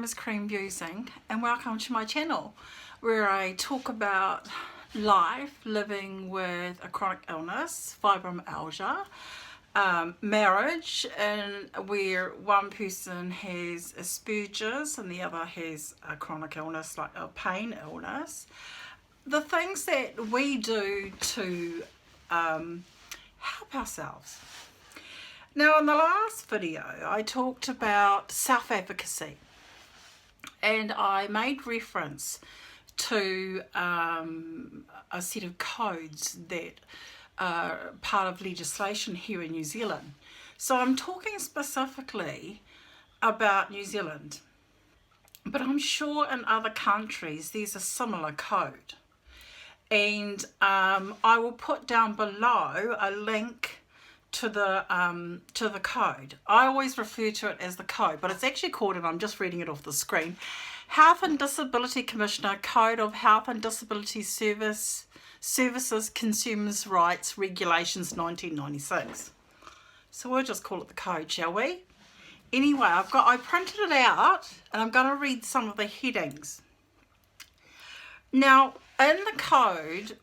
is Cream Busing and welcome to my channel where I talk about life living with a chronic illness, fibromyalgia, marriage, and where one person has Aspergers and the other has a chronic illness like a pain illness. The things that we do to help ourselves. Now, in the last video, I talked about self-advocacy and I made reference to a set of codes that are part of legislation here in New Zealand. So I'm talking specifically about New Zealand, but I'm sure in other countries there's a similar code. And I will put down below a link to the code. I always refer to it as the code, but it's actually called, and I'm just reading it off the screen, Health and Disability Commissioner Code of Health and Disability Services Consumers Rights Regulations 1996. So we'll just call it the code, shall we? Anyway, I printed it out and I'm going to read some of the headings. Now, in the code,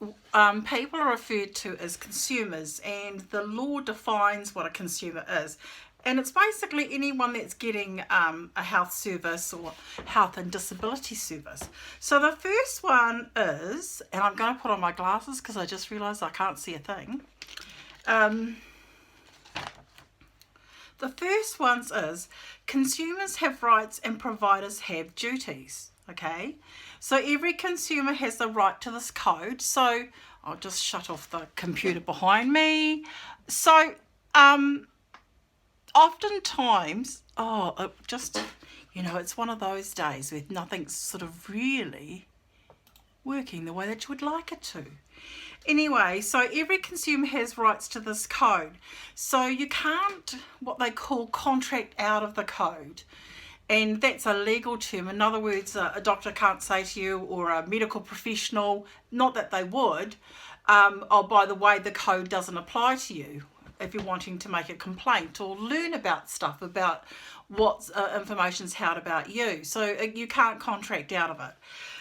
people are referred to as consumers, and the law defines what a consumer is. And it's basically anyone that's getting a health service or health and disability service. So the first one is, and I'm going to put on my glasses because I just realised I can't see a thing. The first one is, consumers have rights and providers have duties. Okay, so every consumer has the right to this code. So I'll just shut off the computer behind me. So oftentimes, it's one of those days where nothing's sort of really working the way that you would like it to. Anyway, so every consumer has rights to this code. So you can't, what they call, contract out of the code. And that's a legal term. In other words, a doctor can't say to you, or a medical professional, not that they would, oh, by the way, the code doesn't apply to you if you're wanting to make a complaint or learn about stuff, about what information's held about you. So you can't contract out of it.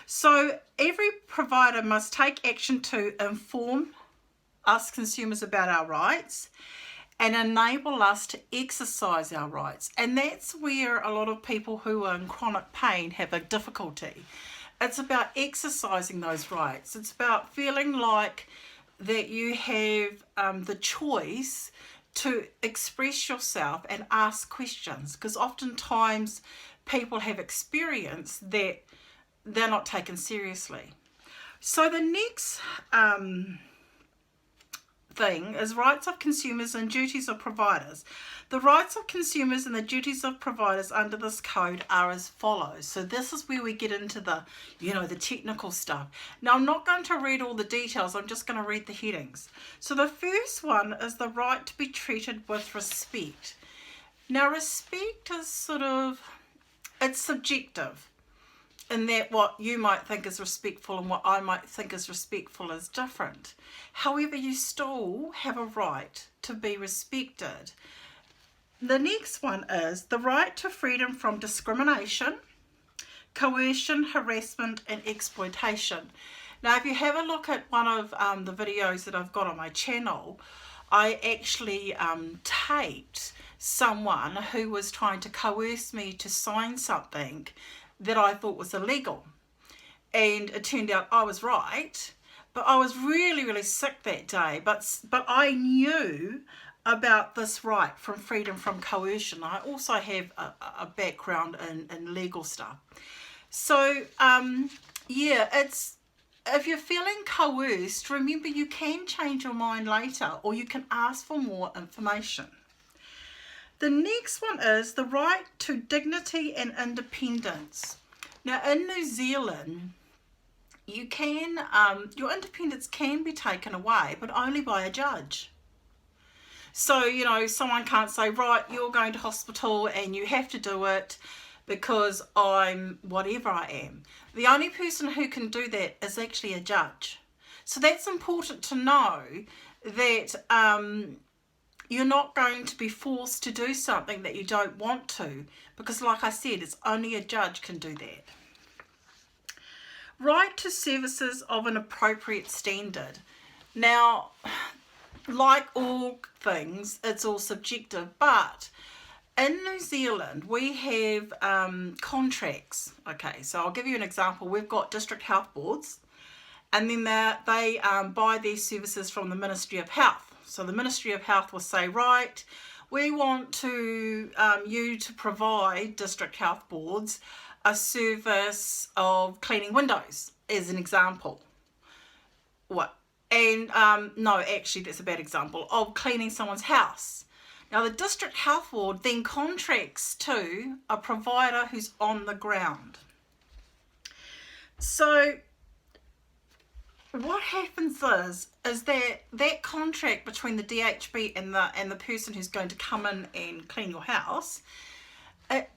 So every provider must take action to inform us consumers about our rights and enable us to exercise our rights. And that's where a lot of people who are in chronic pain have a difficulty. It's about exercising those rights. It's about feeling like that you have the choice to express yourself and ask questions, because oftentimes people have experience that they're not taken seriously. So the next thing is rights of consumers and duties of providers. The rights of consumers and the duties of providers under this code are as follows. So this is where we get into the, the technical stuff. Now, I'm not going to read all the details. I'm just going to read the headings. So the first one is the right to be treated with respect. Now, respect is it's subjective, in that what you might think is respectful and what I might think is respectful is different. However, you still have a right to be respected. The next one is the right to freedom from discrimination, coercion, harassment, and exploitation. Now, if you have a look at one of the videos that I've got on my channel, I actually taped someone who was trying to coerce me to sign something that I thought was illegal, and it turned out I was right, but I was really, really sick that day, but I knew about this right from freedom from coercion. I also have a background in legal stuff. So it's, if you're feeling coerced, remember you can change your mind later, or you can ask for more information. The next one is the right to dignity and independence. Now, in New Zealand, you can, your independence can be taken away, but only by a judge. So, someone can't say, right, you're going to hospital and you have to do it because I'm whatever I am. The only person who can do that is actually a judge. So that's important to know, that you're not going to be forced to do something that you don't want to, because like I said, it's only a judge can do that. Right to services of an appropriate standard. Now, like all things, it's all subjective, but in New Zealand we have contracts. Okay, so I'll give you an example. We've got district health boards, and then they buy these services from the Ministry of Health. So the Ministry of Health will say, right, we want to you to provide district health boards a service of cleaning windows, as an example. What? And no, actually that's a bad example, of cleaning someone's house. Now the district health board then contracts to a provider who's on the ground. So what happens is that contract between the DHB and the person who's going to come in and clean your house,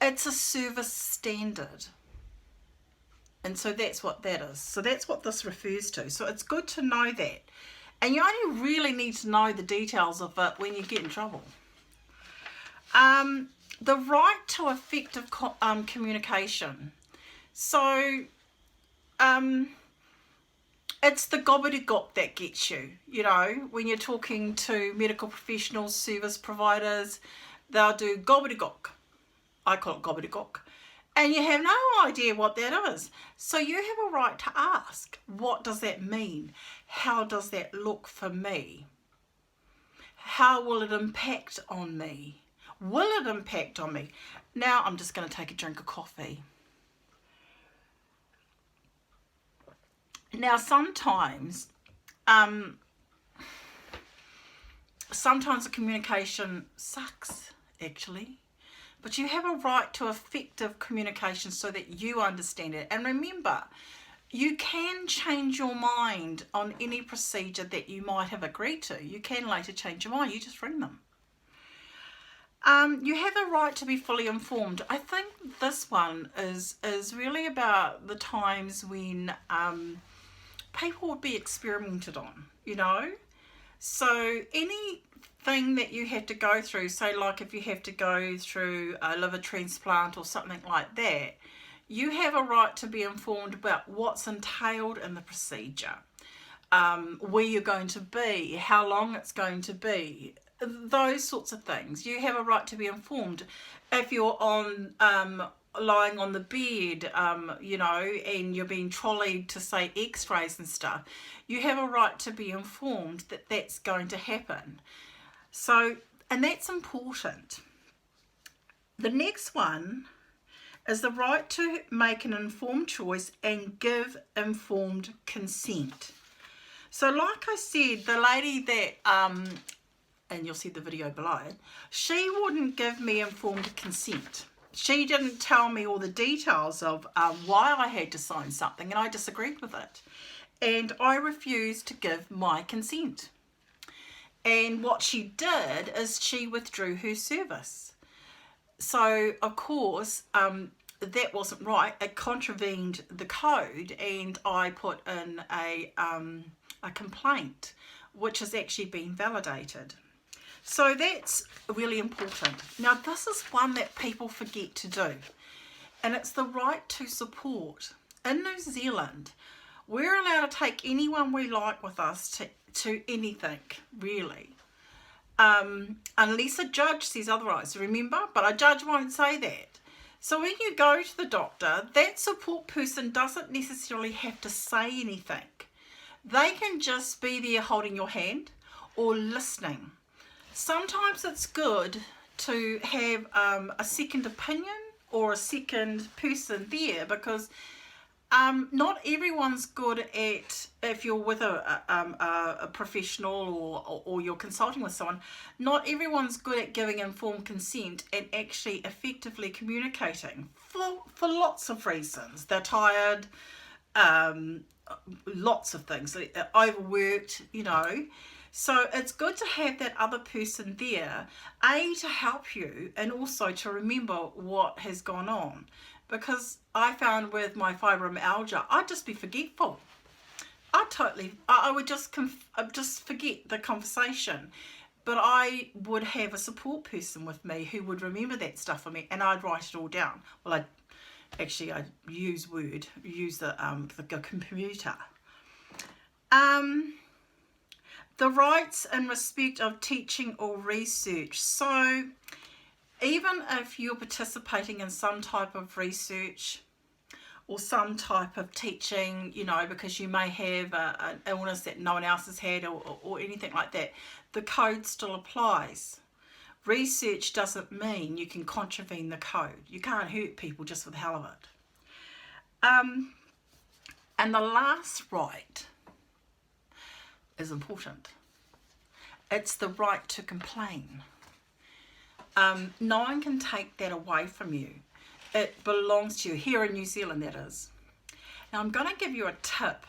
it's a service standard. And so that's what that is. So that's what this refers to. So it's good to know that. And you only really need to know the details of it when you get in trouble. The right to effective communication. So it's the gobbledygook that gets you, you know, when you're talking to medical professionals, service providers, they'll do gobbledygook. I call it gobbledygook. And you have no idea what that is. So you have a right to ask, what does that mean? How does that look for me? How will it impact on me? Will it impact on me? Now I'm just going to take a drink of coffee. Now sometimes the communication sucks, actually. But you have a right to effective communication so that you understand it. And remember, you can change your mind on any procedure that you might have agreed to. You can later change your mind. You just ring them. You have a right to be fully informed. I think this one is really about the times when people would be experimented on, you know. So anything that you have to go through, say like if you have to go through a liver transplant or something like that, you have a right to be informed about what's entailed in the procedure, where you're going to be, how long it's going to be, those sorts of things. You have a right to be informed. If you're on lying on the bed, you know, and you're being trolleyed to say x-rays and stuff, you have a right to be informed that that's going to happen. So, and that's important. The next one is the right to make an informed choice and give informed consent. So like I said, the lady that and you'll see the video below, she wouldn't give me informed consent. She didn't tell me all the details of why I had to sign something, and I disagreed with it. And I refused to give my consent. And what she did is she withdrew her service. So, of course, that wasn't right. It contravened the code, and I put in a complaint, which has actually been validated. So that's really important. Now this is one that people forget to do, and it's the right to support. In New Zealand, we're allowed to take anyone we like with us to anything, really, unless a judge says otherwise, remember, but a judge won't say that. So when you go to the doctor, that support person doesn't necessarily have to say anything. They can just be there holding your hand or listening. Sometimes it's good to have a second opinion or a second person there, because not everyone's good at, if you're with a professional or you're consulting with someone, not everyone's good at giving informed consent and actually effectively communicating for lots of reasons. They're tired, lots of things, overworked, you know. So it's good to have that other person there, to help you and also to remember what has gone on. Because I found with my fibromyalgia, I'd just be forgetful. I would just forget the conversation. but I would have a support person with me who would remember that stuff for me, and I'd write it all down. Well, I use Word, use the computer. The rights and respect of teaching or research. So even if you're participating in some type of research or some type of teaching, you know, because you may have an illness that no one else has had, or anything like that, the code still applies. Research doesn't mean you can contravene the code. You can't hurt people just for the hell of it. And the last right is important. It's the right to complain. No one can take that away from you. It belongs to you, here in New Zealand, that is. Now I'm going to give you a tip.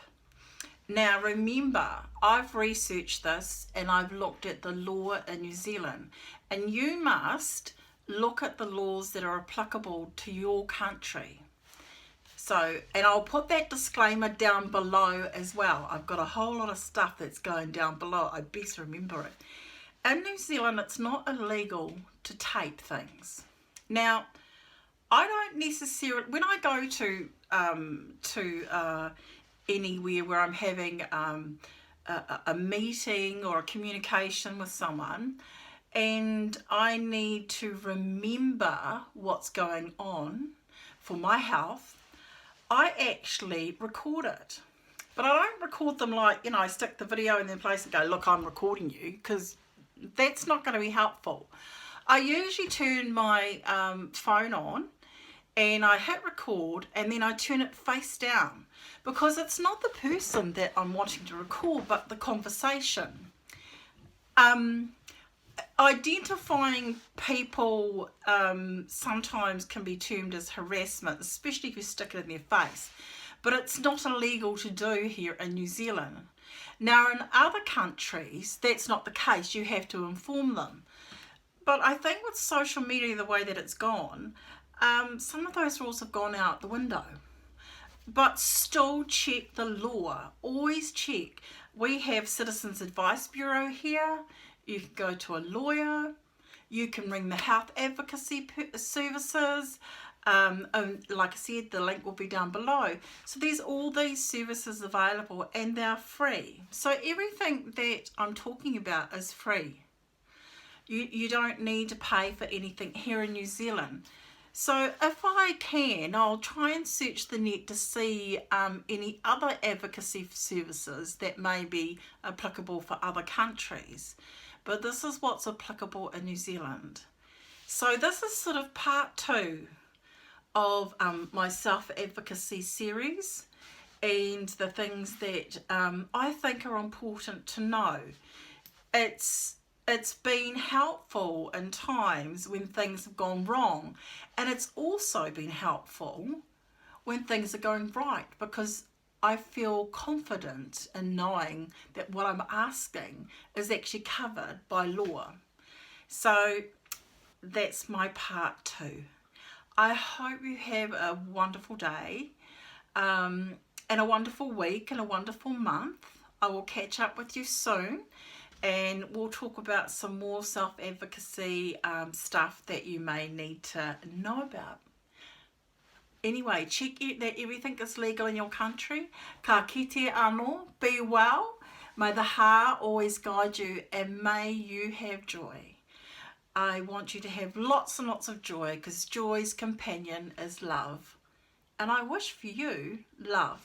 Now remember, I've researched this and I've looked at the law in New Zealand, and you must look at the laws that are applicable to your country. So, and I'll put that disclaimer down below as well. I've got a whole lot of stuff that's going down below. I best remember it. In New Zealand, it's not illegal to tape things. Now, I don't necessarily, when I go to anywhere where I'm having a meeting or a communication with someone, and I need to remember what's going on for my health, I actually record it. But I don't record them like, you know, I stick the video in their place and go, look, I'm recording you, because that's not going to be helpful. I usually turn my phone on and I hit record, and then I turn it face down, because it's not the person that I'm wanting to record, but the conversation. Identifying people sometimes can be termed as harassment, especially if you stick it in their face, but it's not illegal to do here in New Zealand. Now in other countries that's not the case, you have to inform them. But I think with social media, the way that it's gone, some of those rules have gone out the window. But still check the law, always check. We have Citizens Advice Bureau here. You can go to a lawyer, you can ring the health advocacy services, and like I said, the link will be down below. So there's all these services available, and they're free. So everything that I'm talking about is free. You don't need to pay for anything here in New Zealand. So if I can, I'll try and search the net to see any other advocacy services that may be applicable for other countries. But this is what's applicable in New Zealand. So this is sort of part 2 of my self-advocacy series, and the things that I think are important to know. It's been helpful in times when things have gone wrong, and it's also been helpful when things are going right, because I feel confident in knowing that what I'm asking is actually covered by law. So that's my part 2. I hope you have a wonderful day, and a wonderful week, and a wonderful month. I will catch up with you soon, and we'll talk about some more self-advocacy stuff that you may need to know about. Anyway, check that everything is legal in your country. Ka kite anō, be well. May the ha always guide you, and may you have joy. I want you to have lots and lots of joy, because joy's companion is love. And I wish for you love.